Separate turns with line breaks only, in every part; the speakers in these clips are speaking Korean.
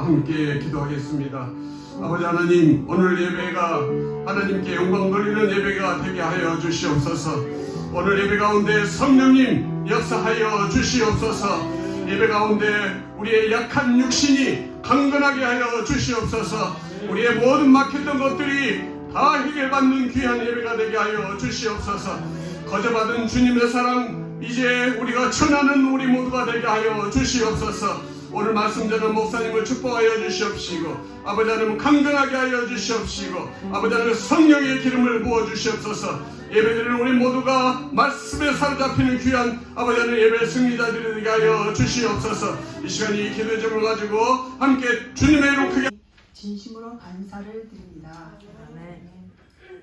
함께 기도하겠습니다. 아버지 하나님, 오늘 예배가 하나님께 영광 돌리는 예배가 되게 하여 주시옵소서. 오늘 예배 가운데 성령님 역사하여 주시옵소서. 예배 가운데 우리의 약한 육신이 강건하게 하여 주시옵소서. 우리의 모든 막혔던 것들이 다 해결받는 귀한 예배가 되게 하여 주시옵소서. 거저받은 주님의 사랑 이제 우리가 전하는 우리 모두가 되게 하여 주시옵소서. 오늘 말씀 전한 목사님을 축복하여 주시옵시고, 아버지 하나님 강건하게 하여 주시옵시고, 아버지 하나님 성령의 기름을 부어 주시옵소서. 예배드리는 우리 모두가 말씀에 사로잡히는 귀한 아버지 하나님 예배 승리자들이 되게 하여 주시옵소서. 이 시간 이 기도의 점을 가지고 함께 주님의 이름 크게
진심으로 감사를 드립니다. 아멘.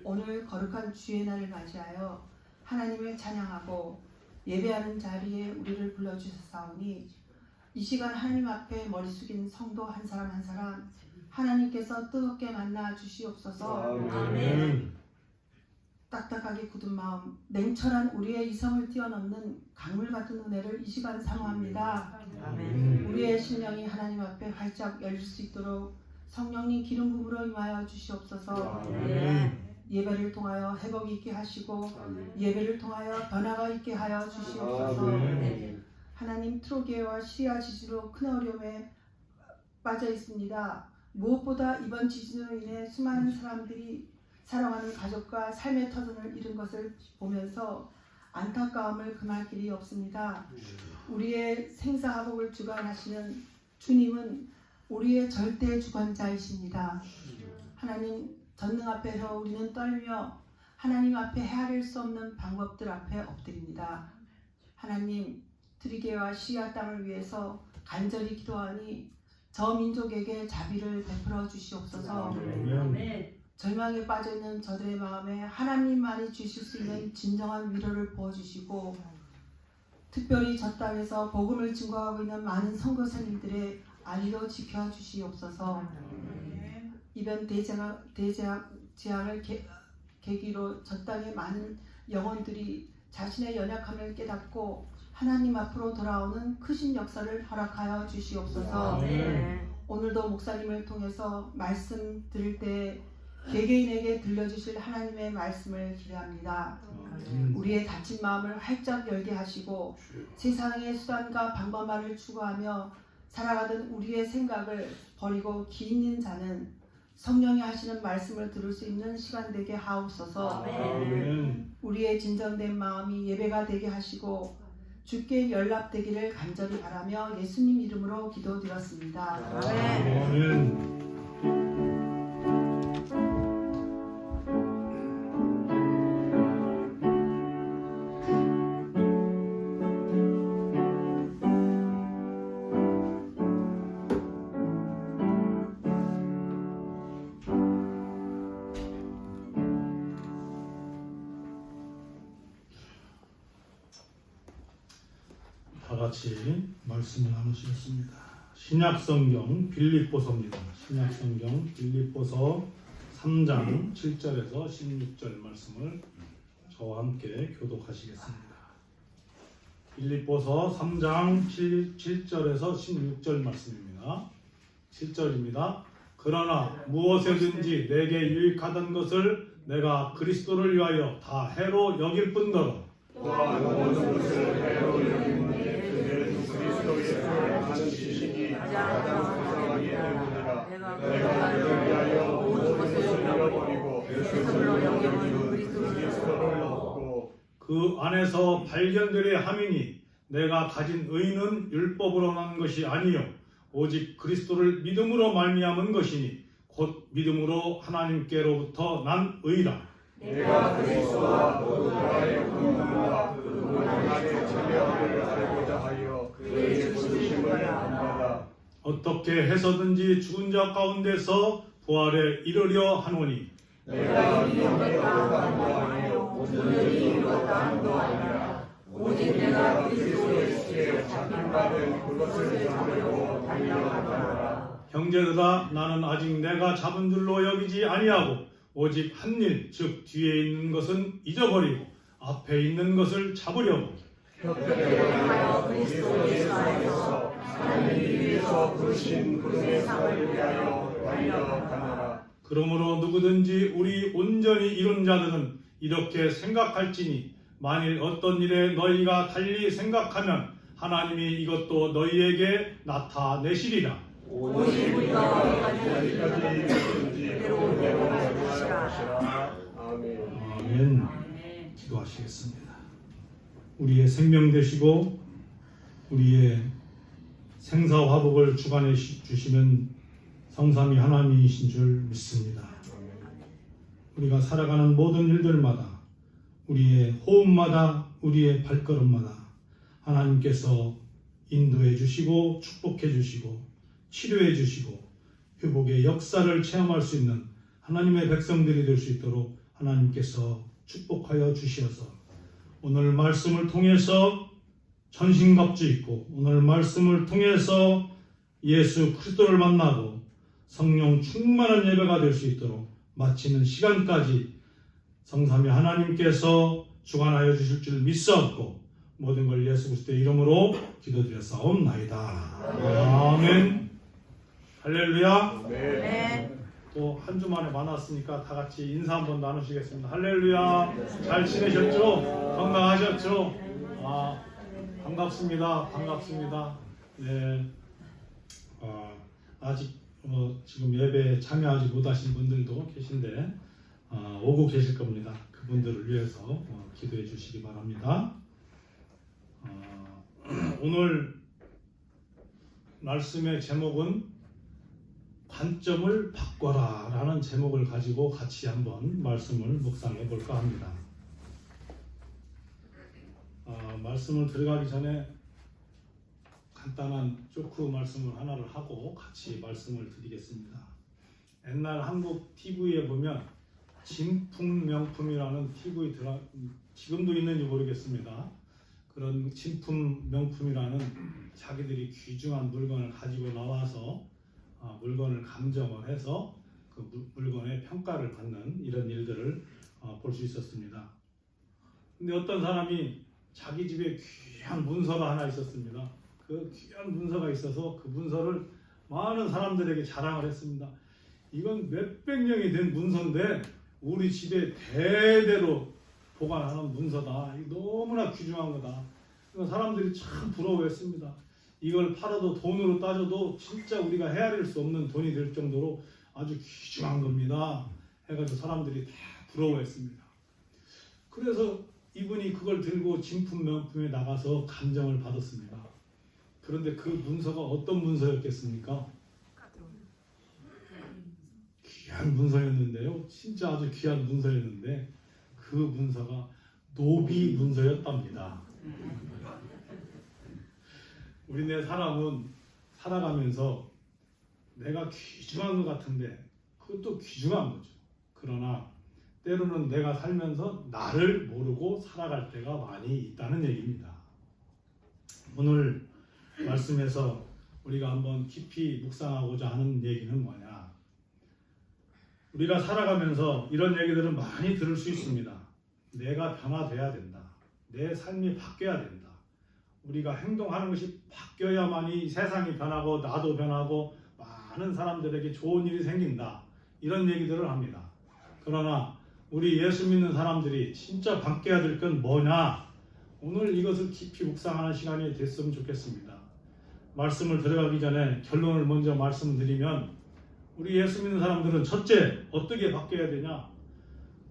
오늘 거룩한 주의 날을 맞이하여 하나님을 찬양하고 예배하는 자리에 우리를 불러주셨사오니, 이 시간 하나님 앞에 머리 숙인 성도 한 사람 한 사람 하나님께서 뜨겁게 만나 주시옵소서.
아멘.
딱딱하게 굳은 마음, 냉철한 우리의 이성을 뛰어넘는 강물 같은 은혜를 이 시간 사모합니다. 우리의 심령이 하나님 앞에 활짝 열릴 수 있도록 성령님 기름 부음으로 임하여 주시옵소서. 예배를 통하여 회복이 있게 하시고 예배를 통하여 변화가 있게 하여 주시옵소서. 하나님, 트로게와 시리아 지진으로 큰 어려움에 빠져 있습니다. 무엇보다 이번 지진으로 인해 수많은 사람들이 사랑하는 가족과 삶의 터전을 잃은 것을 보면서 안타까움을 금할 길이 없습니다. 우리의 생사화복을 주관하시는 주님은 우리의 절대 주관자이십니다. 하나님, 전능 앞에서 우리는 떨며 하나님 앞에 헤아릴 수 없는 방법들 앞에 엎드립니다. 하나님, 트리게와 시리아 땅을 위해서 간절히 기도하니 저 민족에게 자비를 베풀어 주시옵소서. 절망에 빠져있는 저들의 마음에 하나님만이 주실 수 있는 진정한 위로를 부어주시고, 특별히 저 땅에서 복음을 증거하고 있는 많은 선교사님들의 안위도 지켜주시옵소서. 이번 재앙을 계기로 저 땅의 많은 영혼들이 자신의 연약함을 깨닫고 하나님 앞으로 돌아오는 크신 역사를 허락하여 주시옵소서. 오늘도 목사님을 통해서 말씀 들을 때 개개인에게 들려주실 하나님의 말씀을 기대합니다. 우리의 닫힌 마음을 활짝 열게 하시고 세상의 수단과 방법만을 추구하며 살아가던 우리의 생각을 버리고 기 있는 자는 성령이 하시는 말씀을 들을 수 있는 시간 되게 하옵소서. 우리의 진정된 마음이 예배가 되게 하시고 주께 연락되기를 간절히 바라며 예수님 이름으로 기도드렸습니다.
아멘. 다 같이 말씀을 나누시겠습니다. 신약성경 빌립보서입니다. 신약성경 빌립보서 3장 7절에서 16절 말씀을 저와 함께 교독하시겠습니다. 빌립보서 3장 7절에서 16절 말씀입니다. 7절입니다. 그러나 무엇에든지 내게 유익하던 것을 내가 그리스도를 위하여 다 해로 여길 뿐더러
또한 모든 것을 해로 여기는데 그들은 그리스도 예수를 아는 지식이 가장 풍성하기 때문이라. 내가 그를 위하여 모든 것을 잃어버리고 예수를 여기는 그리스도를 얻고
그 안에서 발견되려 함이니 내가 가진 의는 율법으로 난 것이 아니요 오직 그리스도를 믿음으로 말미암은 것이니 곧 믿음으로 하나님께로부터 난 의라.
내가 그리스도와 그리스도의 공로와 그분 안에 진리를 알고자 하여 그의 부르심을 본받아
어떻게 해서든지 죽은 자 가운데서 부활에 이르려 하노니
내가 이전에 얻었다 함도 아니요 오늘이 이루었다 함도 아니라 오직 내가 그리스도 예수께 잡힌받은 그것을 잡으려고 달려가노라.
형제들아 나는 아직 내가 잡은 줄로 여기지 아니하고 오직 한 일 즉 뒤에 있는 것은 잊어버리고 앞에 있는 것을 잡으려고
하여 그리스도 예수 안에서 하나님이 위에서 부르신 부름의 상을 위하여 달려가노라.
그러므로 누구든지 우리 온전히 이룬 자들은 이렇게 생각할지니 만일 어떤 일에 너희가 달리 생각하면 하나님이 이것도 너희에게 나타내시리라.
오직 우리가 어디까지 이르든지 그대로 행할 것이라. 아멘.
아멘. 기도하시겠습니다. 우리의 생명 되시고 우리의 생사화복을 주관해 주시는 성삼위 하나님이신 줄 믿습니다. 우리가 살아가는 모든 일들마다 우리의 호흡마다 우리의 발걸음마다 하나님께서 인도해 주시고 축복해 주시고 치료해 주시고 회복의 역사를 체험할 수 있는 하나님의 백성들이 될 수 있도록 하나님께서 축복하여 주시어서 오늘 말씀을 통해서 전신갑주 있고 오늘 말씀을 통해서 예수 그리스도를 만나고 성령 충만한 예배가 될 수 있도록 마치는 시간까지 성삼위 하나님께서 주관하여 주실 줄 믿사옵고 모든 걸 예수 그리스도의 이름으로 기도드렸사옵나이다. 아멘. 할렐루야. 또 한 주만에 만났으니까 다 같이 인사 한번 나누시겠습니다. 할렐루야. 잘 지내셨죠? 건강하셨죠? 반갑습니다. 반갑습니다. 네. 아직 지금 예배에 참여하지 못하신 분들도 계신데 오고 계실 겁니다. 그분들을 위해서 기도해 주시기 바랍니다. 오늘 말씀의 제목은 관점을 바꿔라 라는 제목을 가지고 같이 한번 말씀을 묵상해 볼까 합니다. 말씀을 들어가기 전에 간단한 조크 말씀을 하나를 하고 같이 말씀을 드리겠습니다. 옛날 한국 TV에 보면 진품명품이라는 TV 지금도 있는지 모르겠습니다. 그런 진품명품이라는 자기들이 귀중한 물건을 가지고 나와서 물건을 감정을 해서 그 물건의 평가를 받는 이런 일들을 볼 수 있었습니다. 근데 어떤 사람이 자기 집에 귀한 문서가 하나 있었습니다. 그 귀한 문서가 있어서 그 문서를 많은 사람들에게 자랑을 했습니다. 이건 몇백 년이 된 문서인데 우리 집에 대대로 보관하는 문서다. 너무나 귀중한 거다. 사람들이 참 부러워했습니다. 이걸 팔아도 돈으로 따져도 진짜 우리가 헤아릴 수 없는 돈이 될 정도로 아주 귀중한 겁니다. 해가지고 사람들이 다 부러워했습니다. 그래서 이분이 그걸 들고 진품명품에 나가서 감정을 받았습니다. 그런데 그 문서가 어떤 문서였겠습니까? 귀한 문서였는데요. 진짜 아주 귀한 문서였는데 그 문서가 노비 문서였답니다. 우리네 사람은 살아가면서 내가 귀중한 것 같은데 그것도 귀중한 거죠. 그러나 때로는 내가 살면서 나를 모르고 살아갈 때가 많이 있다는 얘기입니다. 오늘 말씀에서 우리가 한번 깊이 묵상하고자 하는 얘기는 뭐냐? 우리가 살아가면서 이런 얘기들은 많이 들을 수 있습니다. 내가 변화돼야 된다. 내 삶이 바뀌어야 된다. 우리가 행동하는 것이 바뀌어야만이 세상이 변하고 나도 변하고 많은 사람들에게 좋은 일이 생긴다. 이런 얘기들을 합니다. 그러나 우리 예수 믿는 사람들이 진짜 바뀌어야 될 건 뭐냐? 오늘 이것을 깊이 묵상하는 시간이 됐으면 좋겠습니다. 말씀을 들어가기 전에 결론을 먼저 말씀드리면 우리 예수 믿는 사람들은 첫째 어떻게 바뀌어야 되냐?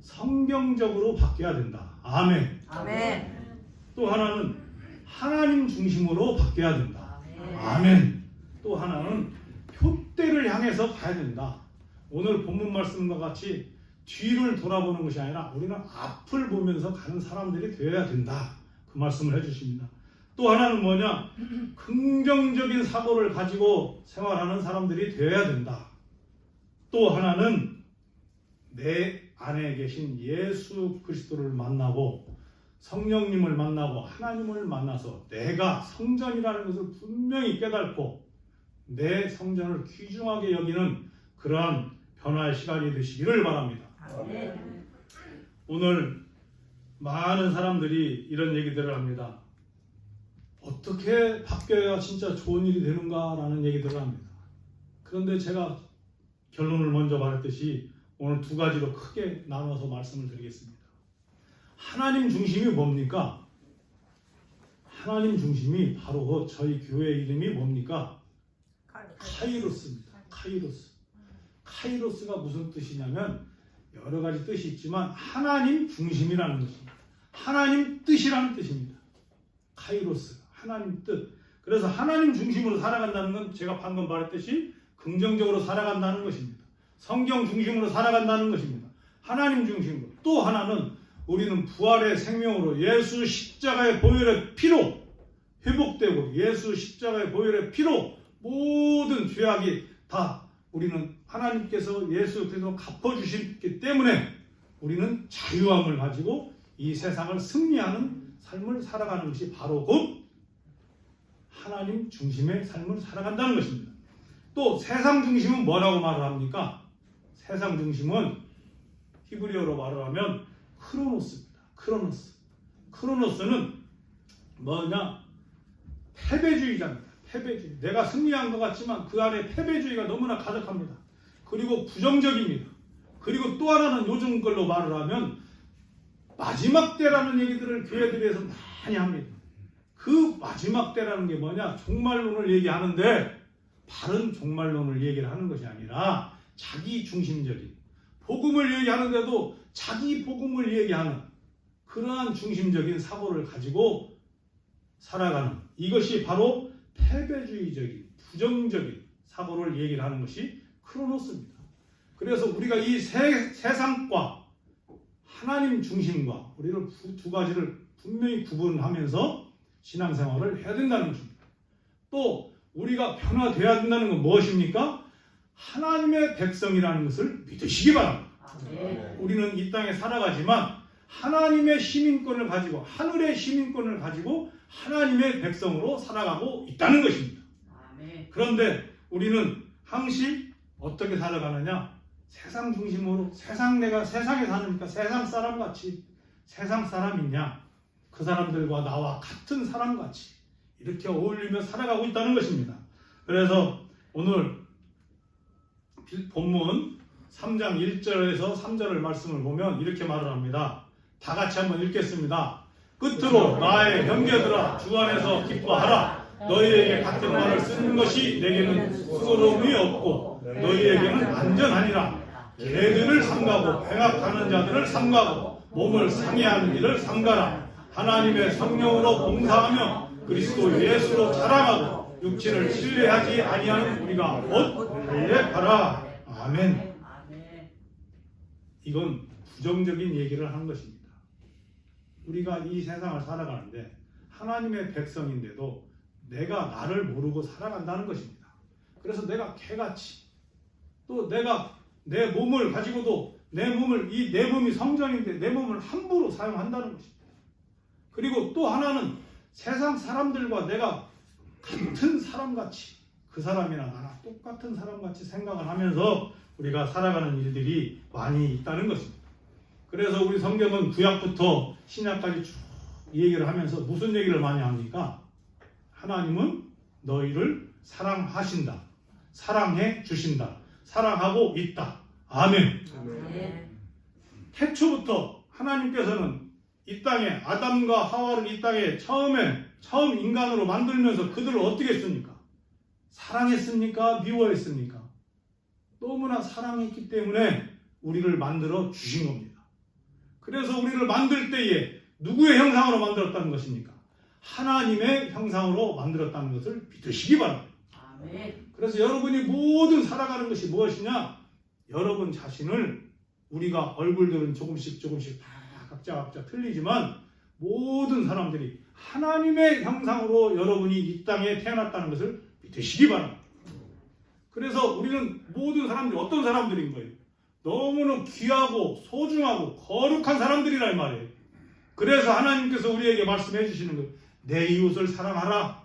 성경적으로 바뀌어야 된다. 아멘.
아멘.
또 하나는 하나님 중심으로 바뀌어야 된다. 아멘. 또 하나는 표대를 향해서 가야 된다. 오늘 본문 말씀과 같이 뒤를 돌아보는 것이 아니라 우리는 앞을 보면서 가는 사람들이 되어야 된다. 그 말씀을 해주십니다. 또 하나는 뭐냐? 긍정적인 사고를 가지고 생활하는 사람들이 되어야 된다. 또 하나는 내 안에 계신 예수 그리스도를 만나고 성령님을 만나고 하나님을 만나서 내가 성전이라는 것을 분명히 깨닫고 내 성전을 귀중하게 여기는 그러한 변화의 시간이 되시기를 바랍니다.
아멘.
오늘 많은 사람들이 이런 얘기들을 합니다. 어떻게 바뀌어야 진짜 좋은 일이 되는가라는 얘기들을 합니다. 그런데 제가 결론을 먼저 말했듯이 오늘 두 가지로 크게 나눠서 말씀을 드리겠습니다. 하나님 중심이 뭡니까? 하나님 중심이 바로 저희 교회 이름이 뭡니까? 카이로스입니다. 카이로스. 카이로스가 무슨 뜻이냐면 여러 가지 뜻이 있지만 하나님 중심이라는 것입니다. 하나님 뜻이라는 뜻입니다. 카이로스, 하나님 뜻. 그래서 하나님 중심으로 살아간다는 건 제가 방금 말했듯이 긍정적으로 살아간다는 것입니다. 성경 중심으로 살아간다는 것입니다. 하나님 중심으로. 또 하나는 우리는 부활의 생명으로 예수 십자가의 보혈의 피로 회복되고 예수 십자가의 보혈의 피로 모든 죄악이 다 우리는 하나님께서 예수 그리스도로 갚아주셨기 때문에 우리는 자유함을 가지고 이 세상을 승리하는 삶을 살아가는 것이 바로 곧 하나님 중심의 삶을 살아간다는 것입니다. 또 세상 중심은 뭐라고 말을 합니까? 세상 중심은 히브리어로 말을 하면 크로노스입니다. 크로노스는 뭐냐? 패배주의자입니다. 패배주의. 내가 승리한 것 같지만 그 안에 패배주의가 너무나 가득합니다. 그리고 부정적입니다. 그리고 또 하나는 요즘 걸로 말을 하면 마지막 때라는 얘기들을 교회들에서 많이 합니다. 그 마지막 때라는 게 뭐냐? 종말론을 얘기하는데 바른 종말론을 얘기를 하는 것이 아니라 자기 중심적인, 복음을 얘기하는데도 자기 복음을 얘기하는 그러한 중심적인 사고를 가지고 살아가는, 이것이 바로 패배주의적인 부정적인 사고를 얘기를 하는 것이 크로노스입니다. 그래서 우리가 이 세상과 하나님 중심과 우리를 두 가지를 분명히 구분하면서 신앙생활을 해야 된다는 것입니다. 또 우리가 변화되어야 된다는 건 무엇입니까? 하나님의 백성이라는 것을 믿으시기 바랍니다. 우리는 이 땅에 살아가지만 하나님의 시민권을 가지고, 하늘의 시민권을 가지고 하나님의 백성으로 살아가고 있다는 것입니다. 그런데 우리는 항시 어떻게 살아가느냐? 세상 중심으로, 내가 세상에 사니까 세상 사람같이, 세상 사람이냐? 그 사람들과 나와 같은 사람같이 이렇게 어울리며 살아가고 있다는 것입니다. 그래서 오늘 본문 3장 1절에서 3절을 말씀을 보면 이렇게 말을 합니다. 다 같이 한번 읽겠습니다. 끝으로 나의 형제들아, 주 안에서 기뻐하라. 너희에게 같은 말을 쓰는 것이 내게는 수고로움이 없고 너희에게는 안전하니라. 개들을 삼가고 횡악하는 자들을 삼가고 몸을 상해하는 일을 삼가라. 하나님의 성령으로 봉사하며 그리스도 예수로 자랑하고 육체를 신뢰하지 아니하는 우리가 곧 할례하라. 아멘. 이건 부정적인 얘기를 하는 것입니다. 우리가 이 세상을 살아가는데 하나님의 백성인데도 내가 나를 모르고 살아간다는 것입니다. 그래서 내가 개같이, 또 내가 내 몸을 가지고도 내 몸이 성전인데 내 몸을 함부로 사용한다는 것입니다. 그리고 또 하나는 세상 사람들과 내가 같은 사람같이, 그 사람이나 나랑 똑같은 사람같이 생각을 하면서 우리가 살아가는 일들이 많이 있다는 것입니다. 그래서 우리 성경은 구약부터 신약까지 쭉 얘기를 하면서 무슨 얘기를 많이 합니까? 하나님은 너희를 사랑하신다. 사랑해 주신다. 사랑하고 있다. 아멘. 태초부터 하나님께서는 이 땅에 아담과 하와를 이 땅에 처음 인간으로 만들면서 그들을 어떻게 했습니까? 사랑했습니까? 미워했습니까? 너무나 사랑했기 때문에 우리를 만들어 주신 겁니다. 그래서 우리를 만들 때에 누구의 형상으로 만들었다는 것입니까? 하나님의 형상으로 만들었다는 것을 믿으시기 바랍니다. 그래서 여러분이 모든 살아가는 것이 무엇이냐? 여러분 자신을, 우리가 얼굴들은 조금씩 다 각자 틀리지만 모든 사람들이 하나님의 형상으로 여러분이 이 땅에 태어났다는 것을 믿으시기 바랍니다. 그래서 우리는 모든 사람들이 어떤 사람들인 거예요? 너무나 귀하고 소중하고 거룩한 사람들이라 이 말이에요. 그래서 하나님께서 우리에게 말씀해 주시는 거예요. 내 이웃을 사랑하라.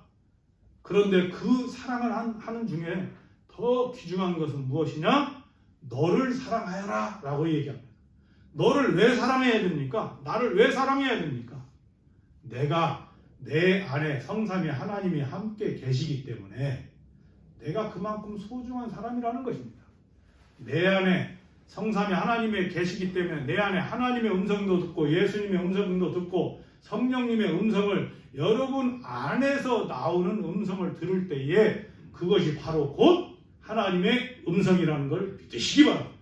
그런데 그 사랑을 하는 중에 더 귀중한 것은 무엇이냐? 너를 사랑하여라 라고 얘기합니다. 너를 왜 사랑해야 됩니까? 나를 왜 사랑해야 됩니까? 내가 내 안에 성삼위 하나님이 함께 계시기 때문에 내가 그만큼 소중한 사람이라는 것입니다. 내 안에 성삼위 하나님이 계시기 때문에 내 안에 하나님의 음성도 듣고 예수님의 음성도 듣고 성령님의 음성을, 여러분 안에서 나오는 음성을 들을 때에 그것이 바로 곧 하나님의 음성이라는 걸 믿으시기 바랍니다.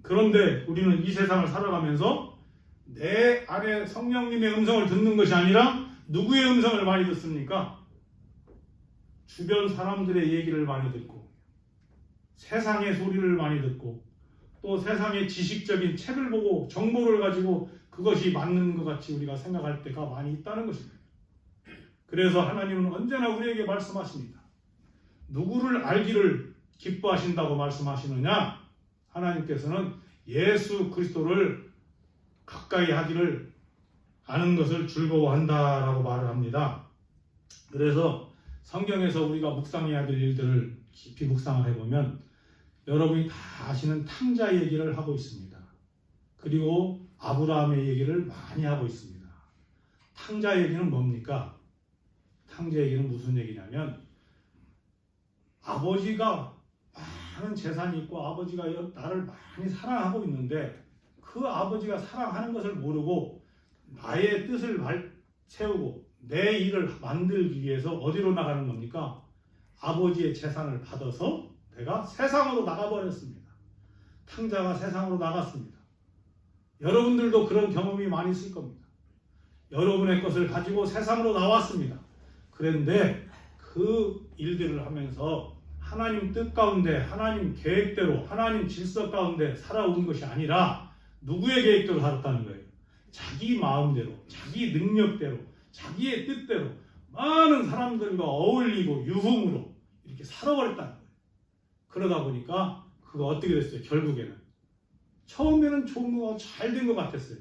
그런데 우리는 이 세상을 살아가면서 내 안에 성령님의 음성을 듣는 것이 아니라 누구의 음성을 많이 듣습니까? 주변 사람들의 얘기를 많이 듣고 세상의 소리를 많이 듣고 또 세상의 지식적인 책을 보고 정보를 가지고 그것이 맞는 것 같이 우리가 생각할 때가 많이 있다는 것입니다. 그래서 하나님은 언제나 우리에게 말씀하십니다. 누구를 알기를 기뻐하신다고 말씀하시느냐? 하나님께서는 예수 그리스도를 가까이 하기를 아는 것을 즐거워한다라고 말을 합니다. 그래서 성경에서 우리가 묵상해야 될 일들을 깊이 묵상을 해보면 여러분이 다 아시는 탕자 얘기를 하고 있습니다. 그리고 아브라함의 얘기를 많이 하고 있습니다. 탕자 얘기는 뭡니까? 탕자 얘기는 무슨 얘기냐면 아버지가 많은 재산이 있고 아버지가 나를 많이 사랑하고 있는데 그 아버지가 사랑하는 것을 모르고 나의 뜻을 세우고 내 일을 만들기 위해서 어디로 나가는 겁니까? 아버지의 재산을 받아서 내가 세상으로 나가버렸습니다. 탕자가 세상으로 나갔습니다. 여러분들도 그런 경험이 많이 있을 겁니다. 여러분의 것을 가지고 세상으로 나왔습니다. 그런데 그 일들을 하면서 하나님 뜻 가운데 하나님 계획대로 하나님 질서 가운데 살아온 것이 아니라 누구의 계획대로 살았다는 거예요. 자기 마음대로 자기 능력대로 자기의 뜻대로 많은 사람들과 어울리고 유흥으로 이렇게 살아버렸다는 거예요. 그러다 보니까 그거 어떻게 됐어요? 결국에는 처음에는 좋은 거 잘 된 것 같았어요.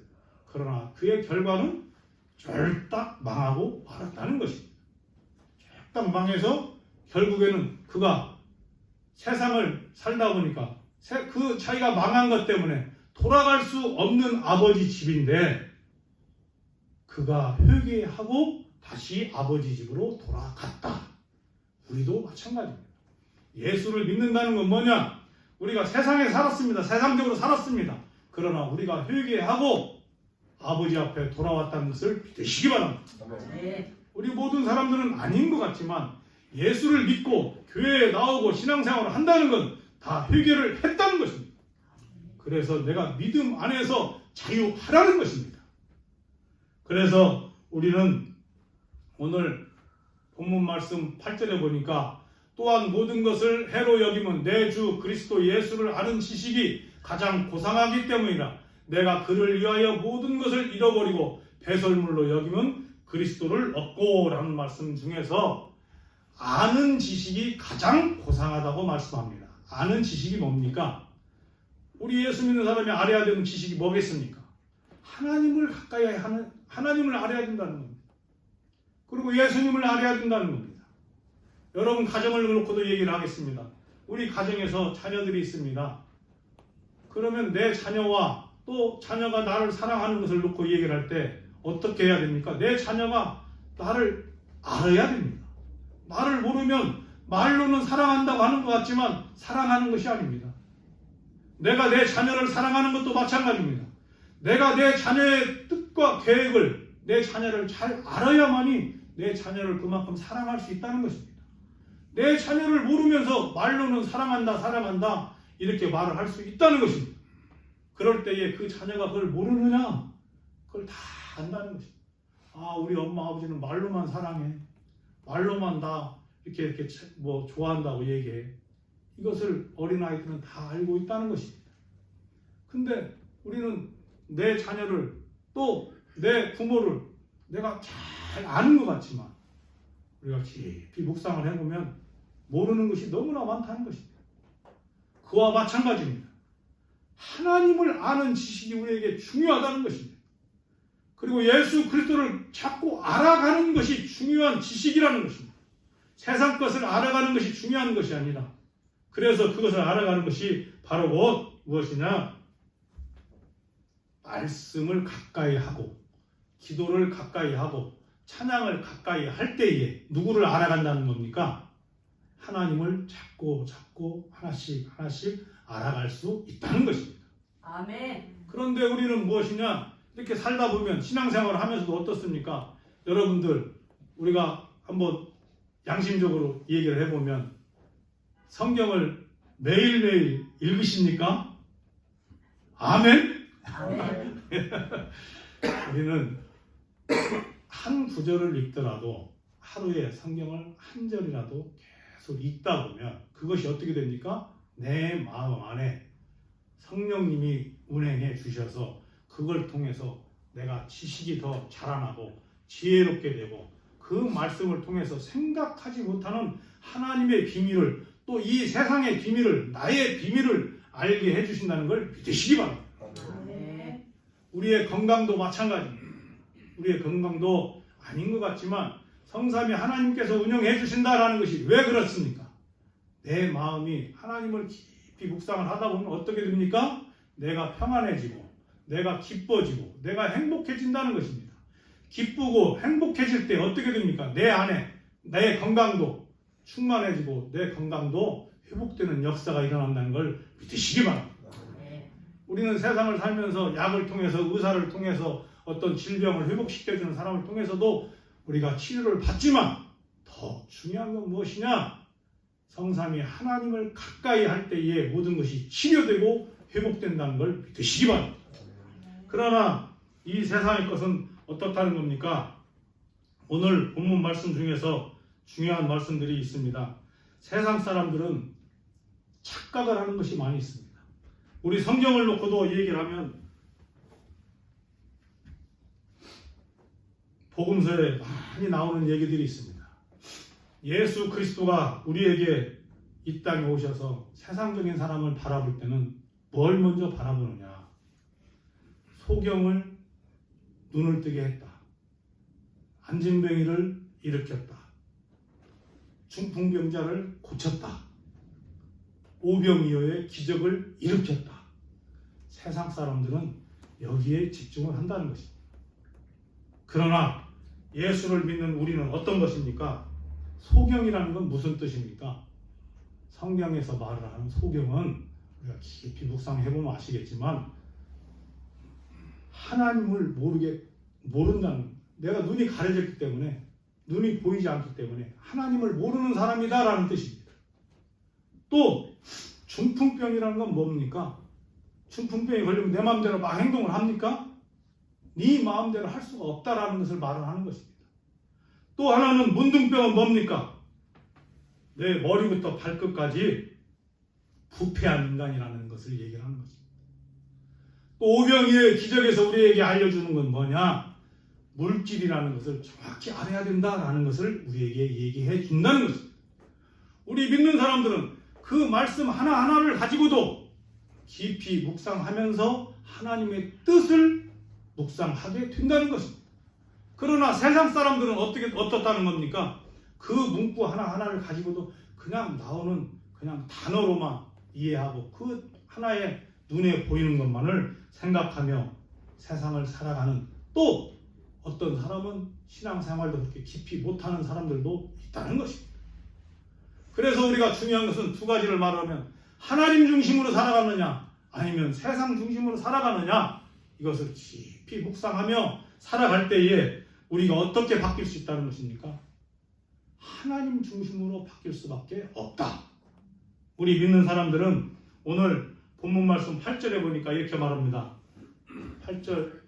그러나 그의 결과는 쫄딱 망하고 말았다는 것입니다. 쫄딱 망해서 결국에는 그가 세상을 살다 보니까 그 자기가 망한 것 때문에 돌아갈 수 없는 아버지 집인데 그가 회개하고 다시 아버지 집으로 돌아갔다. 우리도 마찬가지입니다. 예수를 믿는다는 건 뭐냐? 우리가 세상에 살았습니다. 세상적으로 살았습니다. 그러나 우리가 회개하고 아버지 앞에 돌아왔다는 것을 믿으시기 바랍니다.
네.
우리 모든 사람들은 아닌 것 같지만 예수를 믿고 교회에 나오고 신앙생활을 한다는 건 다 회개를 했다는 것입니다. 그래서 내가 믿음 안에서 자유하라는 것입니다. 그래서 우리는 오늘 본문 말씀 8절에 보니까 또한 모든 것을 해로 여김은 내 주 그리스도 예수를 아는 지식이 가장 고상하기 때문이라. 내가 그를 위하여 모든 것을 잃어버리고 배설물로 여김은 그리스도를 얻고 라는 말씀 중에서 아는 지식이 가장 고상하다고 말씀합니다. 아는 지식이 뭡니까? 우리 예수 믿는 사람이 알아야 되는 지식이 뭐겠습니까? 하나님을 가까이 하는 하나님을 알아야 된다는 겁니다. 그리고 예수님을 알아야 된다는 겁니다. 여러분 가정을 놓고도 얘기를 하겠습니다. 우리 가정에서 자녀들이 있습니다. 그러면 내 자녀와 또 자녀가 나를 사랑하는 것을 놓고 얘기를 할 때 어떻게 해야 됩니까? 내 자녀가 나를 알아야 됩니다. 나를 모르면 말로는 사랑한다고 하는 것 같지만 사랑하는 것이 아닙니다. 내가 내 자녀를 사랑하는 것도 마찬가지입니다. 내가 내 자녀의 뜻과 계획을 내 자녀를 잘 알아야만이 내 자녀를 그만큼 사랑할 수 있다는 것입니다. 내 자녀를 모르면서 말로는 사랑한다 이렇게 말을 할 수 있다는 것입니다. 그럴 때에 그 자녀가 그걸 모르느냐? 그걸 다 안다는 것입니다. 아, 우리 엄마 아버지는 말로만 사랑해. 말로만 다 이렇게 뭐 좋아한다고 얘기해. 이것을 어린아이들은 다 알고 있다는 것입니다. 근데 우리는 내 자녀를 또 내 부모를 내가 잘 아는 것 같지만 우리가 깊이 묵상을 해보면 모르는 것이 너무나 많다는 것입니다. 그와 마찬가지입니다. 하나님을 아는 지식이 우리에게 중요하다는 것입니다. 그리고 예수 그리스도를 자꾸 알아가는 것이 중요한 지식이라는 것입니다. 세상 것을 알아가는 것이 중요한 것이 아니라 그래서 그것을 알아가는 것이 바로 무엇이냐? 말씀을 가까이 하고 기도를 가까이 하고 찬양을 가까이 할 때에 누구를 알아간다는 겁니까? 하나님을 자꾸 하나씩 알아갈 수 있다는 것입니다.
아멘.
그런데 우리는 무엇이냐? 이렇게 살다 보면 신앙생활을 하면서도 어떻습니까? 여러분들 우리가 한번 양심적으로 얘기를 해보면 성경을 매일매일 읽으십니까? 아멘?
아멘.
우리는 한 구절을 읽더라도 하루에 성경을 한 절이라도 계속 읽다 보면 그것이 어떻게 됩니까? 내 마음 안에 성령님이 운행해 주셔서 그걸 통해서 내가 지식이 더 자라나고 지혜롭게 되고 그 말씀을 통해서 생각하지 못하는 하나님의 비밀을 또 이 세상의 비밀을 나의 비밀을 알게 해주신다는 걸 믿으시기 바랍니다.
아멘.
우리의 건강도 마찬가지입니다. 우리의 건강도 아닌 것 같지만 성삼위 하나님께서 운영해 주신다라는 것이 왜 그렇습니까? 내 마음이 하나님을 깊이 묵상을 하다 보면 어떻게 됩니까? 내가 평안해지고 내가 기뻐지고 내가 행복해진다는 것입니다. 기쁘고 행복해질 때 어떻게 됩니까? 내 안에 내 건강도 충만해지고 내 건강도 회복되는 역사가 일어난다는 걸 믿으시기 바랍니다. 우리는 세상을 살면서 약을 통해서 의사를 통해서 어떤 질병을 회복시켜주는 사람을 통해서도 우리가 치료를 받지만 더 중요한 건 무엇이냐? 성삼위 하나님을 가까이 할 때에 모든 것이 치료되고 회복된다는 걸 믿으시기 바랍니다. 그러나 이 세상의 것은 어떻다는 겁니까? 오늘 본문 말씀 중에서 중요한 말씀들이 있습니다. 세상 사람들은 착각을 하는 것이 많이 있습니다. 우리 성경을 놓고도 얘기를 하면 복음서에 많이 나오는 얘기들이 있습니다. 예수 그리스도가 우리에게 이 땅에 오셔서 세상적인 사람을 바라볼 때는 뭘 먼저 바라보느냐? 소경을 눈을 뜨게 했다. 안진뱅이를 일으켰다. 중풍병자를 고쳤다. 오병이어의 기적을 일으켰다. 세상 사람들은 여기에 집중을 한다는 것입니다. 그러나 예수를 믿는 우리는 어떤 것입니까? 소경이라는 건 무슨 뜻입니까? 성경에서 말을 하는 소경은 우리가 깊이 묵상해보면 아시겠지만 하나님을 모른다는, 내가 눈이 가려졌기 때문에, 눈이 보이지 않기 때문에 하나님을 모르는 사람이다라는 뜻입니다. 또 중풍병이라는 건 뭡니까? 중풍병이 걸리면 내 마음대로 막 행동을 합니까? 네 마음대로 할 수가 없다라는 것을 말을 하는 것입니다. 또 하나는 문둥병은 뭡니까? 내 머리부터 발끝까지 부패한 인간이라는 것을 얘기를 하는 것입니다. 또 오병이의 기적에서 우리에게 알려주는 건 뭐냐? 물질이라는 것을 정확히 알아야 된다라는 것을 우리에게 얘기해 준다는 것입니다. 우리 믿는 사람들은 그 말씀 하나하나를 가지고도 깊이 묵상하면서 하나님의 뜻을 묵상하게 된다는 것입니다. 그러나 세상 사람들은 어떻다는 겁니까? 그 문구 하나하나를 가지고도 그냥 나오는 그냥 단어로만 이해하고 그 하나의 눈에 보이는 것만을 생각하며 세상을 살아가는, 또 어떤 사람은 신앙생활도 그렇게 깊이 못하는 사람들도 있다는 것입니다. 그래서 우리가 중요한 것은 두 가지를 말하면 하나님 중심으로 살아가느냐 아니면 세상 중심으로 살아가느냐, 이것을 깊이 묵상하며 살아갈 때에 우리가 어떻게 바뀔 수 있다는 것입니까? 하나님 중심으로 바뀔 수밖에 없다. 우리 믿는 사람들은 오늘 본문 말씀 8절에 보니까 이렇게 말합니다. 8절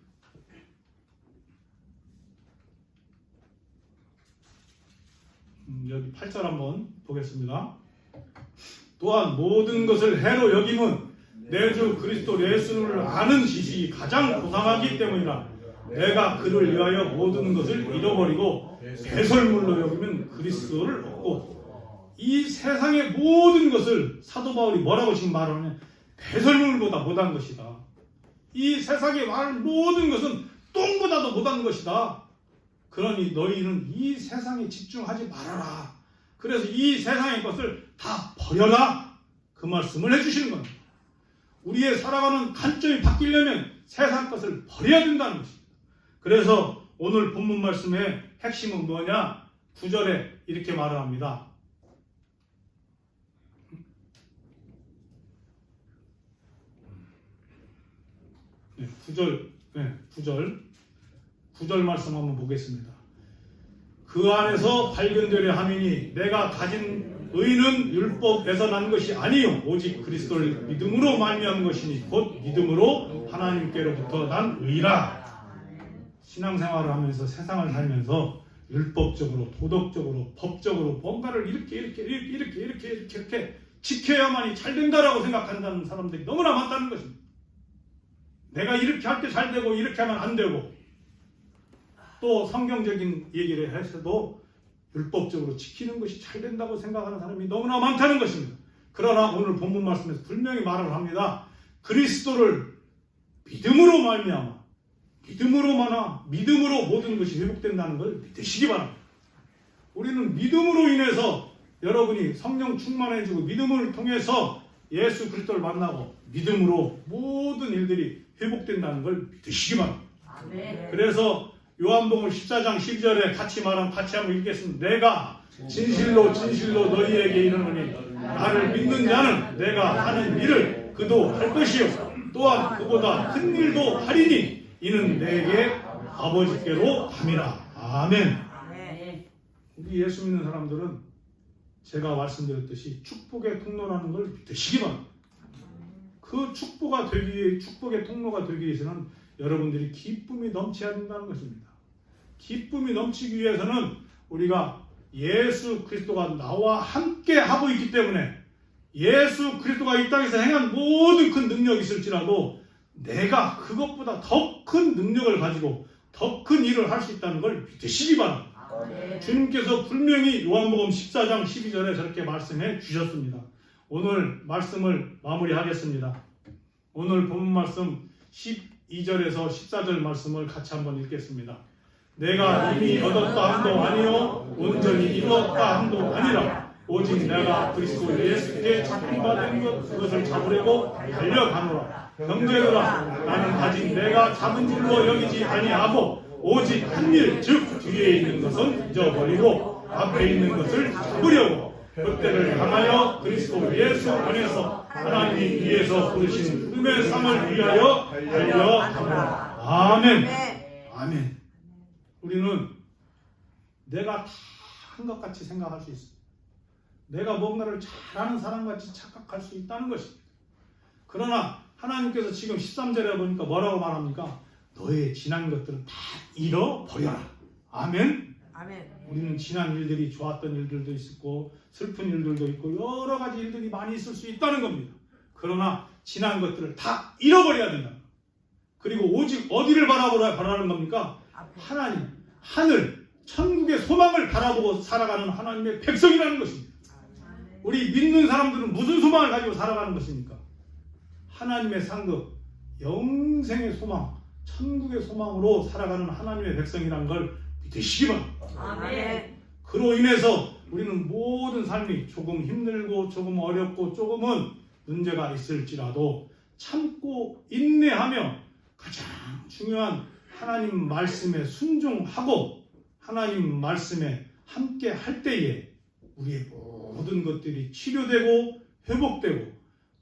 여기 8절 한번 보겠습니다. 또한 모든 것을 해로 여김은 내 주 그리스도 예수를 아는 지식이 가장 고상하기 때문이라. 내가 그를 위하여 모든 것을 잃어버리고 배설물로 여기면 그리스도를 얻고. 이 세상의 모든 것을 사도 바울이 뭐라고 지금 말하냐면 배설물보다 못한 것이다. 이 세상에 말하는 모든 것은 똥보다도 못한 것이다. 그러니 너희는 이 세상에 집중하지 말아라. 그래서 이 세상의 것을 다 버려라. 그 말씀을 해주시는 겁니다. 우리의 살아가는 관점이 바뀌려면 세상 것을 버려야 된다는 것입니다. 그래서 오늘 본문 말씀의 핵심은 뭐냐? 9절에 이렇게 말을 합니다. 9절 말씀 한번 보겠습니다. 그 안에서 발견되려 함이니 내가 가진 의는 율법에서 난 것이 아니요 오직 그리스도를 믿음으로 말미암은 것이니 곧 믿음으로 하나님께로부터 난 의라. 신앙생활을 하면서 세상을 살면서 율법적으로, 도덕적으로, 법적으로 뭔가를 이렇게 지켜야만이 잘 된다라고 생각한다는 사람들이 너무나 많다는 것입니다. 내가 이렇게 할 때 잘 되고 이렇게 하면 안 되고, 또 성경적인 얘기를 해서도 율법적으로 지키는 것이 잘 된다고 생각하는 사람이 너무나 많다는 것입니다. 그러나 오늘 본문 말씀에서 분명히 말을 합니다. 그리스도를 믿음으로 말미암아, 믿음으로 모든 것이 회복된다는 걸 믿으시기 바랍니다. 우리는 믿음으로 인해서 여러분이 성령 충만해지고 믿음을 통해서 예수 그리스도를 만나고 믿음으로 모든 일들이 회복된다는 걸 믿으시기 바랍니다.
아멘.
그래서 요한복음 14장 12절에 같이 한번 읽겠습니다. 내가 진실로 진실로 너희에게 이르노니 나를 믿는 자는 내가 하는 일을 그도 할 것이요 또한 그보다 큰 일도 하리니 이는 내게 아버지께로 함이라. 아멘.
아멘.
우리 예수 믿는 사람들은 제가 말씀드렸듯이 축복의 통로라는 걸 믿으시기 바랍니다. 그 축복의 통로가 되기 위해서는 여러분들이 기쁨이 넘쳐야 된다는 것입니다. 기쁨이 넘치기 위해서는 우리가 예수 그리스도가 나와 함께 하고 있기 때문에 예수 그리스도가 이 땅에서 행한 모든 큰 능력이 있을지라도 내가 그것보다 더 큰 능력을 가지고 더 큰 일을 할 수 있다는 걸 믿으시기 바랍니다.
아멘.
주님께서 분명히 요한복음 14장 12절에 저렇게 말씀해 주셨습니다. 오늘 말씀을 마무리하겠습니다. 오늘 본문 말씀 12절에서 14절 말씀을 같이 한번 읽겠습니다. 내가 이미 얻었다 함도 아니요 온전히 이루었다 함도 아니라 오직 내가 그리스도 예수께 잡힌받은 그것을 잡으려고 달려가노라. 형제들아 나는 아직 내가 잡은 줄로 여기지 아니하고 오직 한 일 즉 뒤에 있는 것은 잊어버리고 앞에 있는 것을 잡으려고 그때를 향하여 그리스도 예수 안에서 하나님이 위에서 부르신 부름의 상을 위하여 달려가노라. 아멘. 아멘. 우리는 내가 다 한 것 같이 생각할 수 있습니다. 내가 뭔가를 잘하는 사람같이 착각할 수 있다는 것입니다. 그러나 하나님께서 지금 13절에 보니까 뭐라고 말합니까? 너의 지난 것들은 다 잃어버려라. 아멘.
아멘.
우리는 지난 일들이 좋았던 일들도 있었고 슬픈 일들도 있고 여러 가지 일들이 많이 있을 수 있다는 겁니다. 그러나 지난 것들을 다 잃어버려야 된다. 그리고 오직 어디를 바라보라는 겁니까? 하나님, 하늘, 천국의 소망을 바라보고 살아가는 하나님의 백성이라는 것입니다. 우리 믿는 사람들은 무슨 소망을 가지고 살아가는 것입니까? 하나님의 상급, 영생의 소망, 천국의 소망으로 살아가는 하나님의 백성이라는 걸 믿으시기 바랍니다.
아멘.
그로 인해서 우리는 모든 삶이 조금 힘들고 조금 어렵고 조금은 문제가 있을지라도 참고 인내하며 가장 중요한 하나님 말씀에 순종하고 하나님 말씀에 함께 할 때에 우리의 모든 것들이 치료되고 회복되고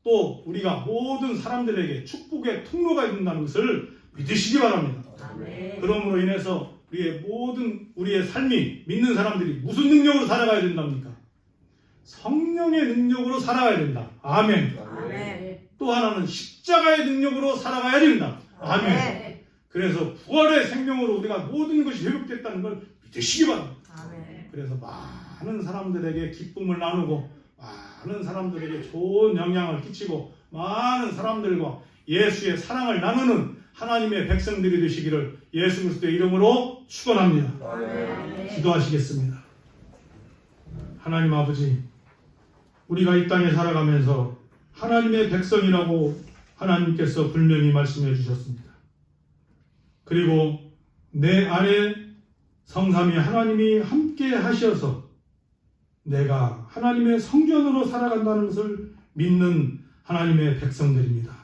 또 우리가 모든 사람들에게 축복의 통로가 된다는 것을 믿으시기 바랍니다.
아멘.
그러므로 인해서 우리의 삶이 믿는 사람들이 무슨 능력으로 살아가야 된답니까? 성령의 능력으로 살아가야 된다. 아멘.
아멘.
또 하나는 십자가의 능력으로 살아가야 된다. 아멘. 그래서 부활의 생명으로 우리가 모든 것이 회복됐다는 걸 믿으시기 바랍니다.
아멘.
그래서 많은 사람들에게 기쁨을 나누고 많은 사람들에게 좋은 영향을 끼치고 많은 사람들과 예수의 사랑을 나누는 하나님의 백성들이 되시기를 예수 그리스도의 이름으로 축원합니다.
아멘.
기도하시겠습니다. 하나님 아버지, 우리가 이 땅에 살아가면서 하나님의 백성이라고 하나님께서 분명히 말씀해 주셨습니다. 그리고 내 안에 성삼위 하나님이 함께 하셔서 내가 하나님의 성전으로 살아간다는 것을 믿는 하나님의 백성들입니다.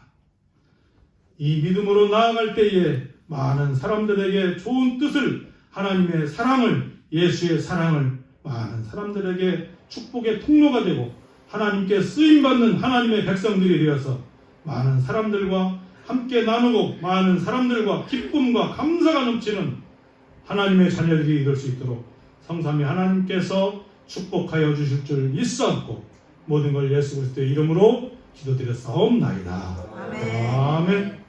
이 믿음으로 나아갈 때에 많은 사람들에게 좋은 뜻을, 하나님의 사랑을, 예수의 사랑을 많은 사람들에게 축복의 통로가 되고 하나님께 쓰임받는 하나님의 백성들이 되어서 많은 사람들과 함께 나누고 많은 사람들과 기쁨과 감사가 넘치는 하나님의 자녀들이 될 수 있도록 성삼위 하나님께서 축복하여 주실 줄 믿사옵고 모든 걸 예수 그리스도의 이름으로 기도드렸사옵나이다.
아멘.
아멘.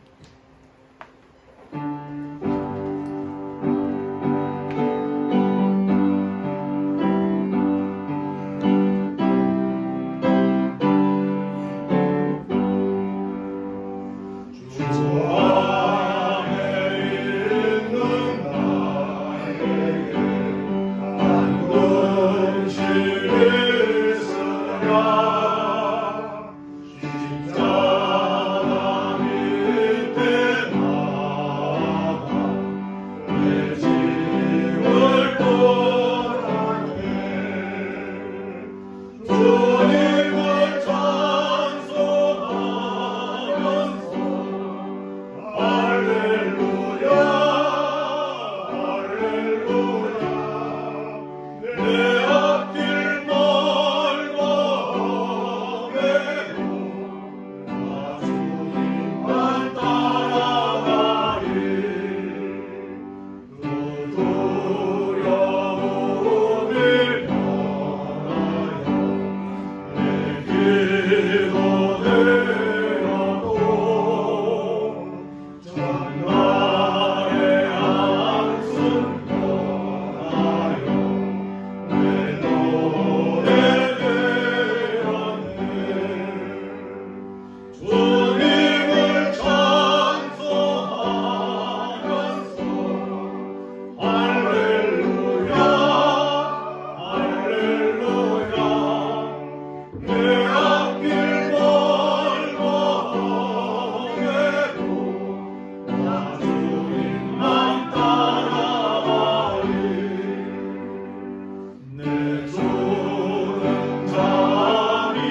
내 주는 자비하소서.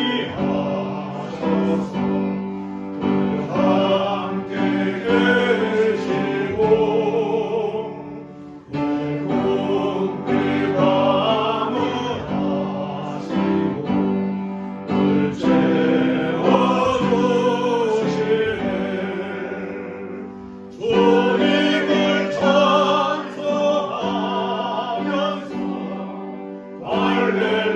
함께 계시고 외롭게 밤을 하시고 늘 채워주시네. 주님을 찬송하면서 할렐루야